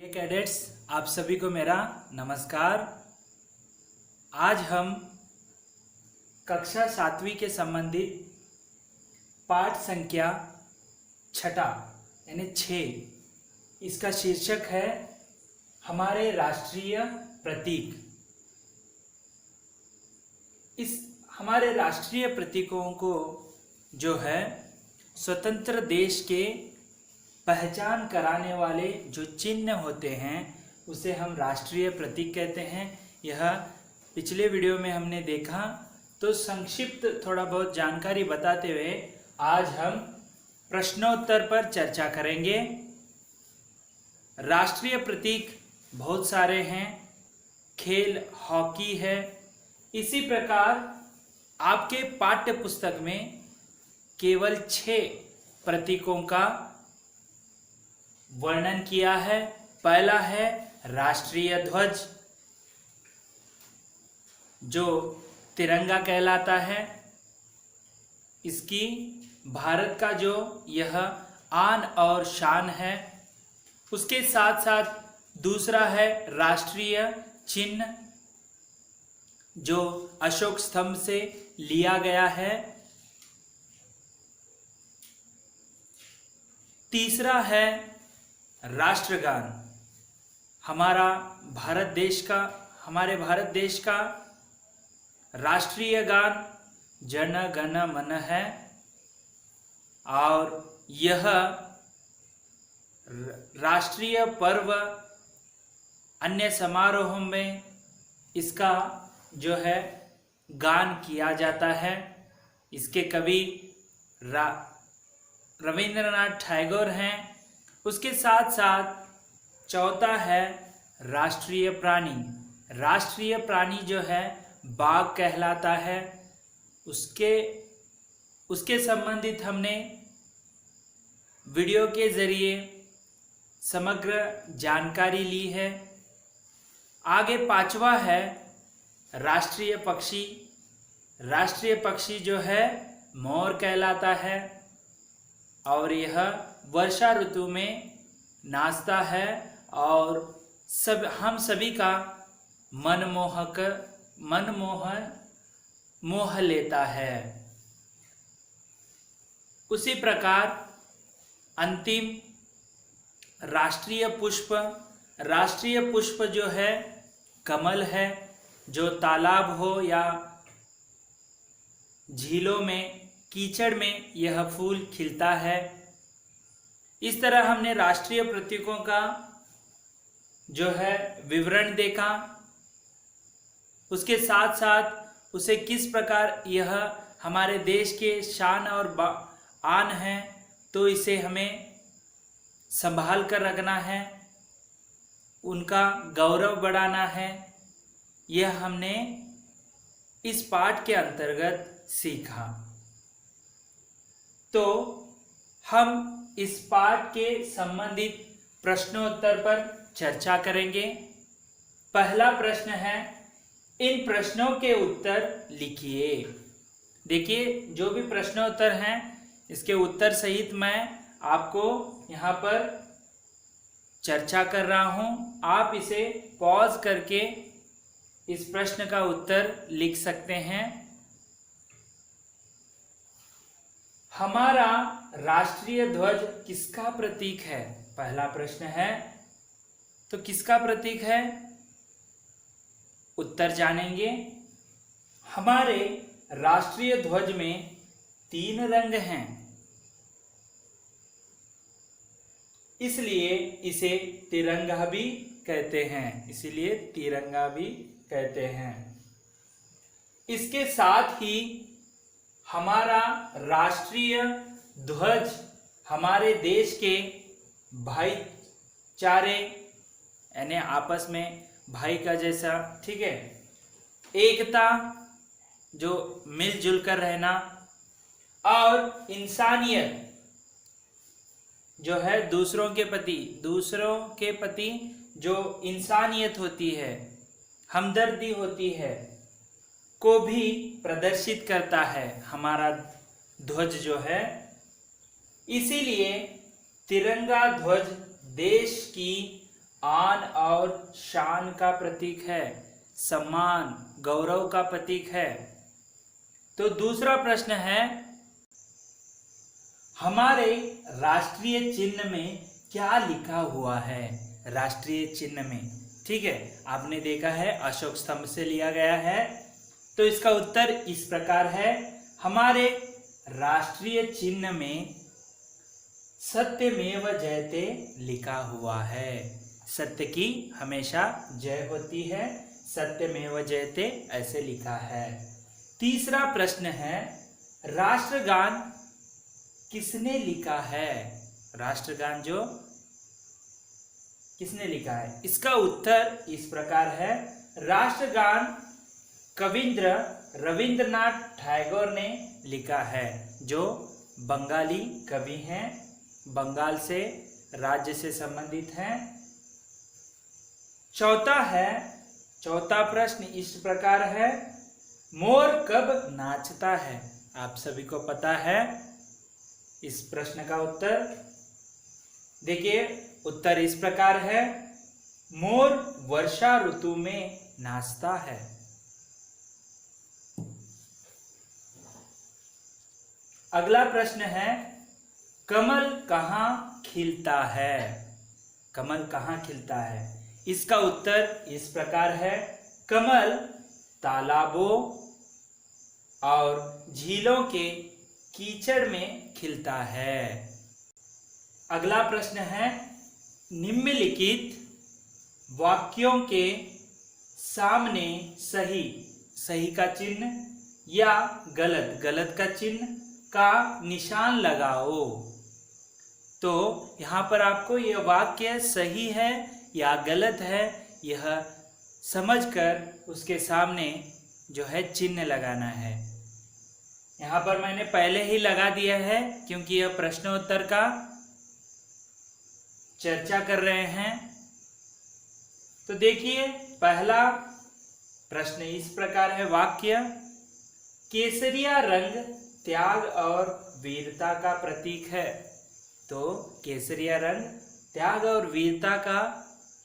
ये कैडेट्स, आप सभी को मेरा नमस्कार। आज हम कक्षा 7वीं के संबंधित पाठ संख्या छठा यानी 6, इसका शीर्षक है हमारे राष्ट्रीय प्रतीक। इस हमारे राष्ट्रीय प्रतीकों को जो है स्वतंत्र देश के पहचान कराने वाले जो चिन्ह होते हैं उसे हम राष्ट्रीय प्रतीक कहते हैं। यह पिछले वीडियो में हमने देखा, तो संक्षिप्त थोड़ा बहुत जानकारी बताते हुए आज हम प्रश्नोत्तर पर चर्चा करेंगे। राष्ट्रीय प्रतीक बहुत सारे हैं, खेल हॉकी है। इसी प्रकार आपके पाठ्य पुस्तक में केवल 6 प्रतीकों का वर्णन किया है। पहला है राष्ट्रीय ध्वज, जो तिरंगा कहलाता है। इसकी भारत का जो यह आन और शान है। उसके साथ साथ दूसरा है राष्ट्रीय चिन्ह, जो अशोक स्तंभ से लिया गया है। तीसरा है राष्ट्रगान, हमारे भारत देश का राष्ट्रीय गान जन गण मन है, और यह राष्ट्रीय पर्व अन्य समारोहों में इसका जो है गान किया जाता है। इसके कवि रविंद्रनाथ टैगोर हैं। उसके साथ साथ चौथा है राष्ट्रीय प्राणी। राष्ट्रीय प्राणी जो है बाघ कहलाता है। उसके संबंधित हमने वीडियो के जरिए समग्र जानकारी ली है। आगे पांचवा है राष्ट्रीय पक्षी। राष्ट्रीय पक्षी जो है मोर कहलाता है, और यह वर्षा ऋतु में नाचता है और हम सभी का मोह लेता है। उसी प्रकार अंतिम राष्ट्रीय पुष्प जो है कमल है, जो तालाब हो या झीलों में कीचड़ में यह फूल खिलता है। इस तरह हमने राष्ट्रीय प्रतीकों का जो है विवरण देखा। उसके साथ साथ उसे किस प्रकार यह हमारे देश के शान और आन है, तो इसे हमें संभाल कर रखना है, उनका गौरव बढ़ाना है। यह हमने इस पाठ के अंतर्गत सीखा। तो हम इस पाठ के संबंधित प्रश्नोत्तर पर चर्चा करेंगे। पहला प्रश्न है, इन प्रश्नों के उत्तर लिखिए। देखिए, जो भी प्रश्नोत्तर हैं इसके उत्तर सहित मैं आपको यहाँ पर चर्चा कर रहा हूँ। आप इसे पॉज करके इस प्रश्न का उत्तर लिख सकते हैं। हमारा राष्ट्रीय ध्वज किसका प्रतीक है? पहला प्रश्न है, तो किसका प्रतीक है? उत्तर जानेंगे। हमारे राष्ट्रीय ध्वज में 3 रंग हैं, इसलिए इसे तिरंगा भी कहते हैं। इसके साथ ही हमारा राष्ट्रीय ध्वज हमारे देश के भाईचारे यानी आपस में भाई का जैसा, ठीक है, एकता, जो मिलजुल कर रहना, और इंसानियत जो है दूसरों के प्रति जो इंसानियत होती है, हमदर्दी होती है, को भी प्रदर्शित करता है हमारा ध्वज जो है। इसीलिए तिरंगा ध्वज देश की आन और शान का प्रतीक है, सम्मान गौरव का प्रतीक है। तो दूसरा प्रश्न है, हमारे राष्ट्रीय चिन्ह में क्या लिखा हुआ है? राष्ट्रीय चिन्ह में, ठीक है, आपने देखा है अशोक स्तंभ से लिया गया है। तो इसका उत्तर इस प्रकार है, हमारे राष्ट्रीय चिन्ह में सत्यमेव जयते लिखा हुआ है। सत्य की हमेशा जय होती है, सत्यमेव जयते ऐसे लिखा है। तीसरा प्रश्न है, राष्ट्रगान किसने लिखा है? राष्ट्रगान जो किसने लिखा है? इसका उत्तर इस प्रकार है, राष्ट्रगान कविंद्र रविंद्रनाथ टैगोर ने लिखा है, जो बंगाली कवि हैं, बंगाल से राज्य से संबंधित हैं। चौथा प्रश्न इस प्रकार है, मोर कब नाचता है? आप सभी को पता है इस प्रश्न का उत्तर। देखिए उत्तर इस प्रकार है, मोर वर्षा ऋतु में नाचता है। अगला प्रश्न है, कमल कहाँ खिलता है? कमल कहाँ खिलता है? इसका उत्तर इस प्रकार है, कमल तालाबों और झीलों के कीचड़ में खिलता है। अगला प्रश्न है, निम्नलिखित वाक्यों के सामने सही का चिन्ह या गलत का चिन्ह का निशान लगाओ। तो यहाँ पर आपको यह वाक्य सही है या गलत है यह समझकर उसके सामने जो है चिन्ह लगाना है। यहाँ पर मैंने पहले ही लगा दिया है क्योंकि यह प्रश्नोत्तर का चर्चा कर रहे हैं। तो देखिए पहला प्रश्न इस प्रकार है, वाक्य केसरिया रंग त्याग और वीरता का प्रतीक है। तो केसरिया रंग त्याग और वीरता का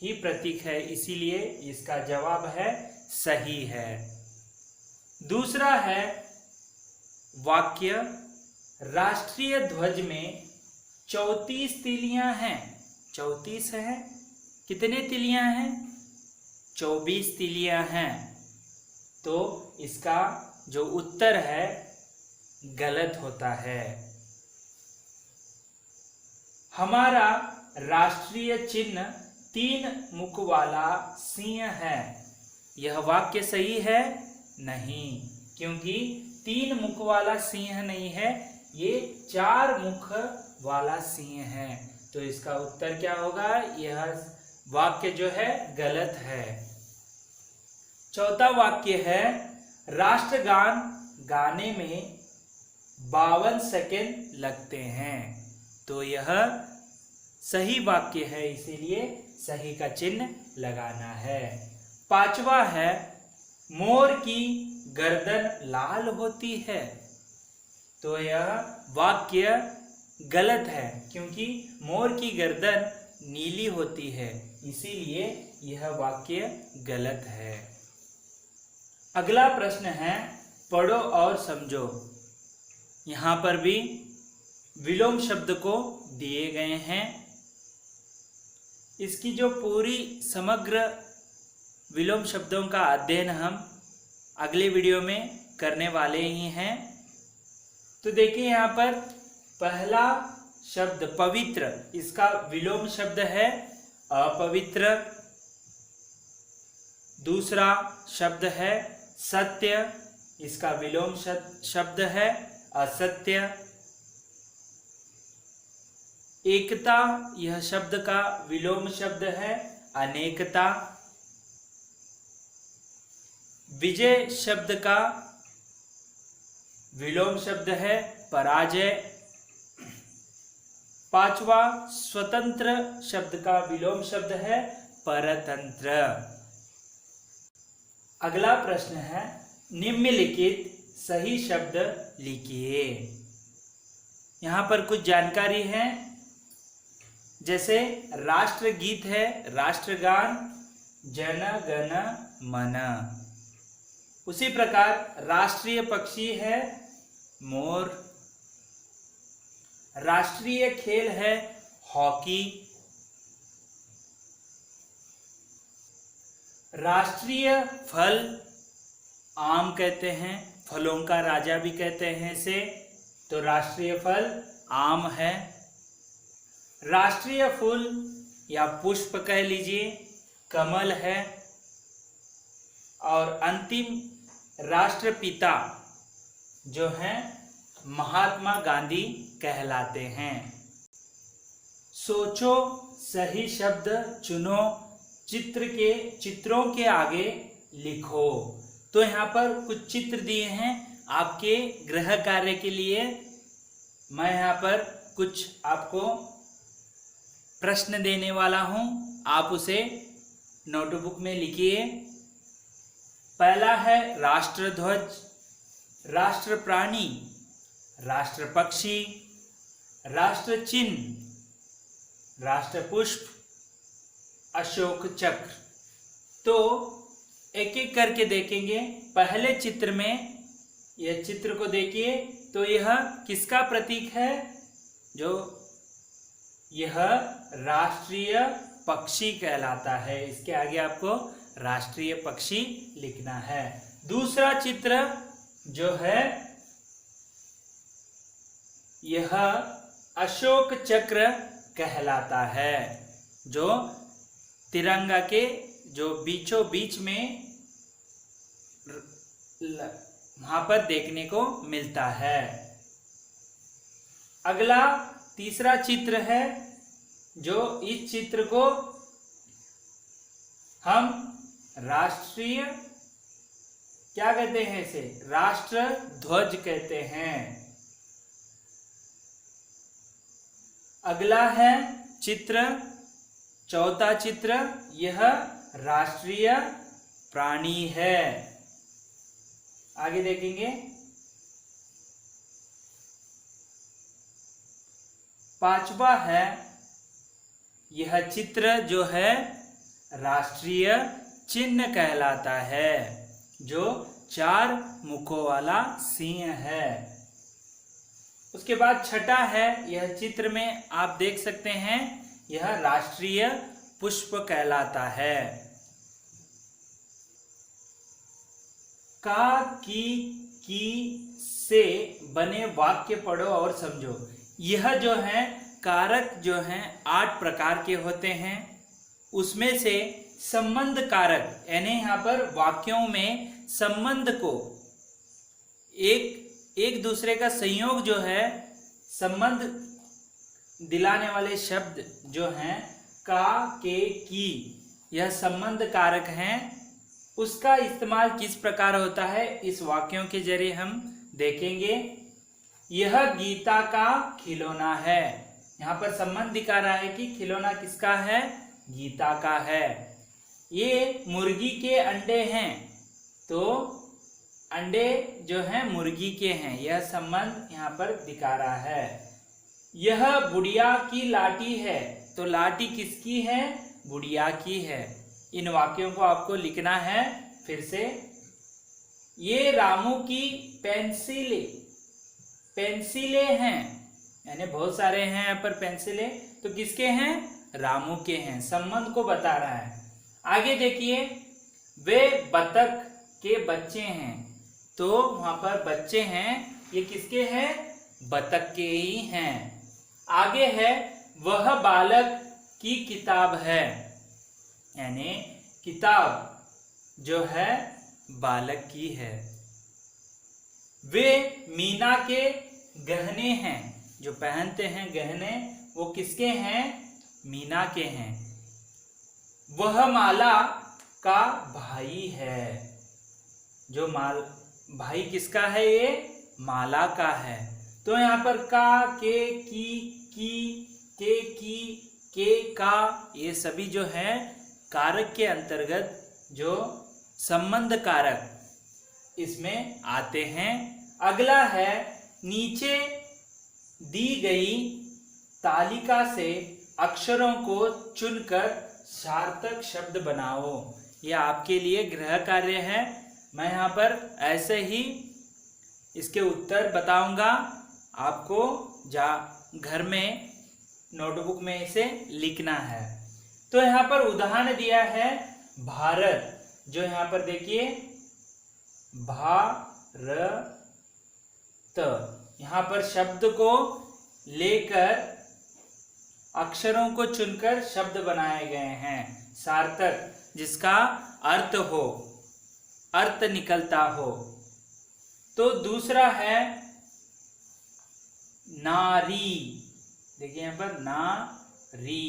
ही प्रतीक है, इसीलिए इसका जवाब है सही है। दूसरा है वाक्य, राष्ट्रीय ध्वज में 34 तिलियां हैं। 34 है, कितने तिलियां हैं? 24 तिलियां हैं। तो इसका जो उत्तर है गलत होता है। हमारा राष्ट्रीय चिन्ह 3 मुख वाला सिंह है। यह वाक्य सही है? नहीं, क्योंकि 3 मुख वाला सिंह नहीं है, ये 4 मुख वाला सिंह है। तो इसका उत्तर क्या होगा? यह वाक्य जो है गलत है। चौथा वाक्य है, राष्ट्रगान गाने में 52 सेकेंड लगते हैं। तो यह सही वाक्य है, इसीलिए सही का चिन्ह लगाना है। पांचवा है, मोर की गर्दन लाल होती है। तो यह वाक्य गलत है, क्योंकि मोर की गर्दन नीली होती है, इसीलिए यह वाक्य गलत है। अगला प्रश्न है, पढ़ो और समझो। यहाँ पर भी विलोम शब्द को दिए गए हैं। इसकी जो पूरी समग्र विलोम शब्दों का अध्ययन हम अगले वीडियो में करने वाले ही हैं। तो देखिए यहाँ पर पहला शब्द पवित्र, इसका विलोम शब्द है अपवित्र। दूसरा शब्द है सत्य, इसका विलोम शब्द है असत्य। एकता, यह शब्द का विलोम शब्द है अनेकता। विजय शब्द का विलोम शब्द है पराजय। पांचवा, स्वतंत्र शब्द का विलोम शब्द है परतंत्र। अगला प्रश्न है, निम्नलिखित सही शब्द लिखिए। यहाँ पर कुछ जानकारी है। जैसे राष्ट्रगीत है राष्ट्रगान जन गण मन। उसी प्रकार राष्ट्रीय पक्षी है मोर। राष्ट्रीय खेल है हॉकी। राष्ट्रीय फल आम कहते हैं, फलों का राजा भी कहते हैं इसे, तो राष्ट्रीय फल आम है। राष्ट्रीय फूल या पुष्प कह लीजिए कमल है। और अंतिम राष्ट्रपिता जो हैं महात्मा गांधी कहलाते हैं। सोचो, सही शब्द चुनो, चित्रों के आगे लिखो। तो यहाँ पर कुछ चित्र दिए हैं आपके गृह कार्य के लिए। मैं यहाँ पर कुछ आपको प्रश्न देने वाला हूँ, आप उसे नोटबुक में लिखिए। पहला है राष्ट्रध्वज, राष्ट्र प्राणी, राष्ट्र पक्षी, राष्ट्र चिन्ह, राष्ट्र पुष्प, अशोक चक्र। तो एक एक करके देखेंगे। पहले चित्र में, यह चित्र को देखिए तो यह किसका प्रतीक है? जो यह राष्ट्रीय पक्षी कहलाता है। इसके आगे आपको राष्ट्रीय पक्षी लिखना है। दूसरा चित्र जो है यह अशोक चक्र कहलाता है, जो तिरंगा के जो बीचों बीच में वहां पर देखने को मिलता है। अगला तीसरा चित्र है, जो इस चित्र को हम राष्ट्रीय क्या कहते हैं? इसे राष्ट्र ध्वज कहते हैं। अगला है चित्र, चौथा चित्र, यह राष्ट्रीय प्राणी है। आगे देखेंगे। पांचवा है, यह चित्र जो है राष्ट्रीय चिन्ह कहलाता है, जो 4 मुखों वाला सिंह है। उसके बाद छठा है, यह चित्र में आप देख सकते हैं, यह राष्ट्रीय पुष्प कहलाता है। का, की से बने वाक्य पढ़ो और समझो। यह जो है कारक जो हैं 8 प्रकार के होते हैं। उसमें से संबंध कारक यानी यहाँ पर वाक्यों में संबंध को एक दूसरे का संयोग जो है, संबंध दिलाने वाले शब्द जो हैं का, के, की, यह संबंध कारक हैं। उसका इस्तेमाल किस प्रकार होता है इस वाक्यों के जरिए हम देखेंगे। यह गीता का खिलौना है। यहाँ पर संबंध दिखा रहा है कि खिलौना किसका है? गीता का है। ये मुर्गी के अंडे हैं, तो अंडे जो हैं मुर्गी के हैं, यह संबंध यहाँ पर दिखा रहा है। यह बुढ़िया की लाठी है, तो लाठी किसकी है? बुढ़िया की है। इन वाक्यों को आपको लिखना है फिर से। ये रामू की पेंसिलें हैं, यानी बहुत सारे हैं यहाँ पर पेंसिलें, तो किसके हैं? रामू के हैं। संबंध को बता रहा है। आगे देखिए, वे बतख के बच्चे हैं, तो वहां पर बच्चे हैं, ये किसके हैं? बतख के ही हैं। आगे है, वह बालक की किताब है, यानी किताब जो है बालक की है। वे मीना के गहने हैं, जो पहनते हैं गहने, वो किसके हैं? मीना के हैं। वह माला का भाई है, जो भाई किसका है? ये माला का है। तो यहाँ पर का, के, की, के, का, ये सभी जो है कारक के अंतर्गत जो संबंध कारक इसमें आते हैं। अगला है, नीचे दी गई तालिका से अक्षरों को चुनकर सार्थक शब्द बनाओ। यह आपके लिए गृह कार्य है। मैं यहाँ पर ऐसे ही इसके उत्तर बताऊंगा, आपको घर में नोटबुक में इसे लिखना है। तो यहाँ पर उदाहरण दिया है भारत, जो यहाँ पर देखिए भारत, यहाँ पर शब्द को लेकर अक्षरों को चुनकर शब्द बनाए गए हैं सार्थक, जिसका अर्थ हो, अर्थ निकलता हो। तो दूसरा है नारी। देखिए यहाँ पर नारी,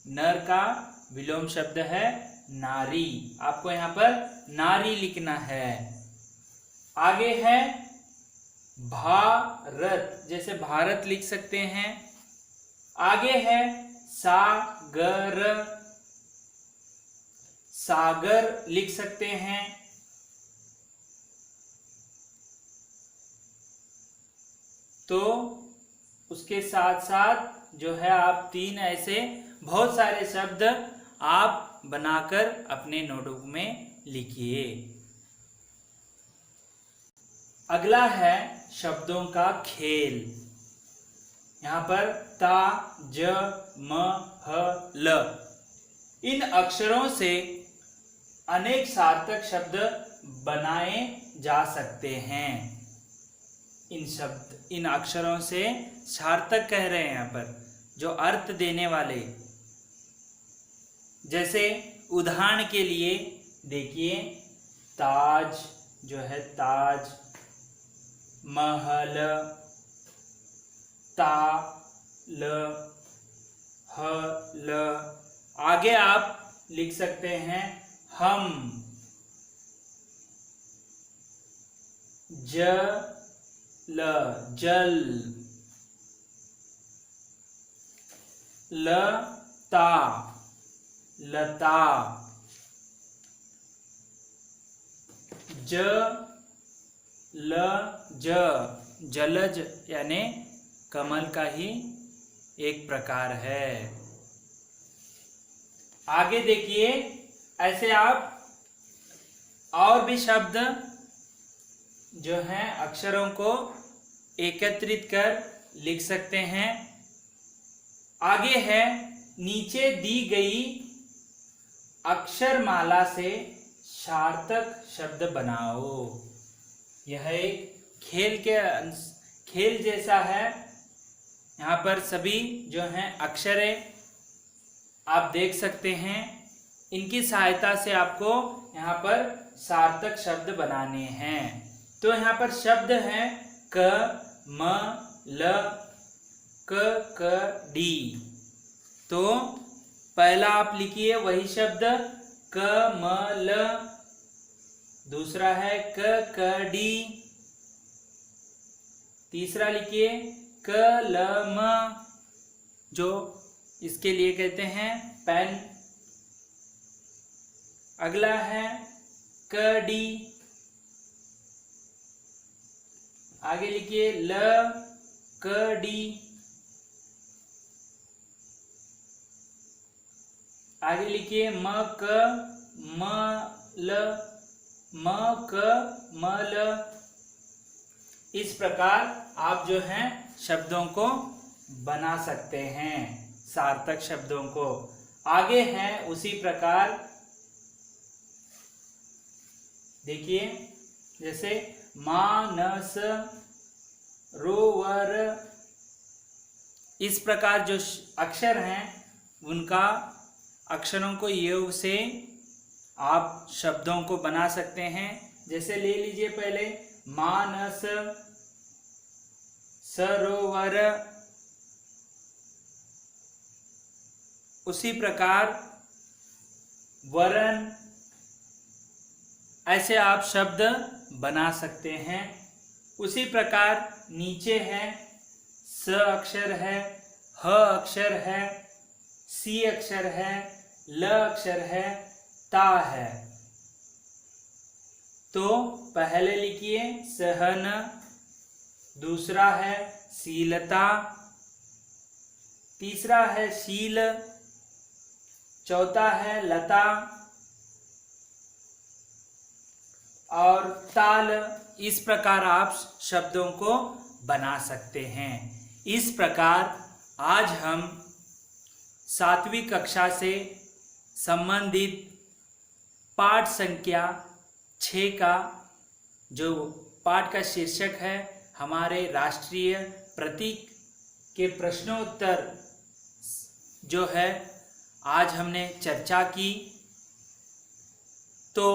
नर का विलोम शब्द है नारी, आपको यहाँ पर नारी लिखना है। आगे है भारत, जैसे भारत लिख सकते हैं। आगे है सागर, सागर लिख सकते हैं। तो उसके साथ साथ जो है आप 3 ऐसे बहुत सारे शब्द आप बनाकर अपने नोटबुक में लिखिए। अगला है शब्दों का खेल। यहाँ पर ता, ज, म, ह, ल, इन अक्षरों से अनेक सार्थक शब्द बनाए जा सकते हैं। इन अक्षरों से सार्थक कह रहे हैं यहाँ पर, जो अर्थ देने वाले। जैसे उदाहरण के लिए देखिए ताज, जो है ताज, महल, ताल, हल। आगे आप लिख सकते हैं हम, जल, जल, लता, लता, जलज, यानी कमल का ही एक प्रकार है। आगे देखिए ऐसे आप और भी शब्द जो हैं अक्षरों को एकत्रित कर लिख सकते हैं। आगे है नीचे दी गई अक्षरमाला से सार्थक शब्द बनाओ। यह एक खेल जैसा है। यहाँ पर सभी जो हैं अक्षरें आप देख सकते हैं। इनकी सहायता से आपको यहाँ पर सार्थक शब्द बनाने हैं। तो यहाँ पर शब्द हैं क, म, ल, क, डी। तो पहला आप लिखिए वही शब्द क, म, ल। दूसरा है क, डी। तीसरा लिखिए कलम, जो इसके लिए कहते हैं पेन। अगला है कडी। आगे लिखिए ल, कडी। आगे लिखिए म, क, म, ल, म, क, म, ल। इस प्रकार आप जो हैं शब्दों को बना सकते हैं, सार्थक शब्दों को। आगे हैं उसी प्रकार देखिए, जैसे मानस, रोवर। इस प्रकार जो अक्षर हैं उनका अक्षरों को योग से आप शब्दों को बना सकते हैं। जैसे ले लीजिए पहले मानस, सरोवर। उसी प्रकार वरण। ऐसे आप शब्द बना सकते हैं। उसी प्रकार नीचे है स अक्षर है, ह अक्षर है, सी अक्षर है, ल अक्षर है, ता है। तो पहले लिखिए सहन, दूसरा है शीलता, तीसरा है शील, चौथा है लता और ताल। इस प्रकार आप शब्दों को बना सकते हैं। इस प्रकार आज हम 7वीं कक्षा से संबंधित पाठ संख्या 6 का जो पाठ का शीर्षक है हमारे राष्ट्रीय प्रतीक के प्रश्नोत्तर जो है आज हमने चर्चा की। तो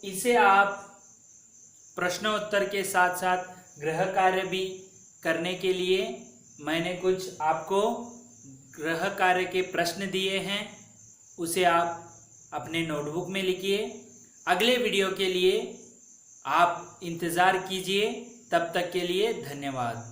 इसे आप प्रश्नोत्तर के साथ साथ गृह कार्य भी करने के लिए मैंने कुछ आपको गृह कार्य के प्रश्न दिए हैं, उसे आप अपने नोटबुक में लिखिए। अगले वीडियो के लिए आप इंतज़ार कीजिए। तब तक के लिए धन्यवाद।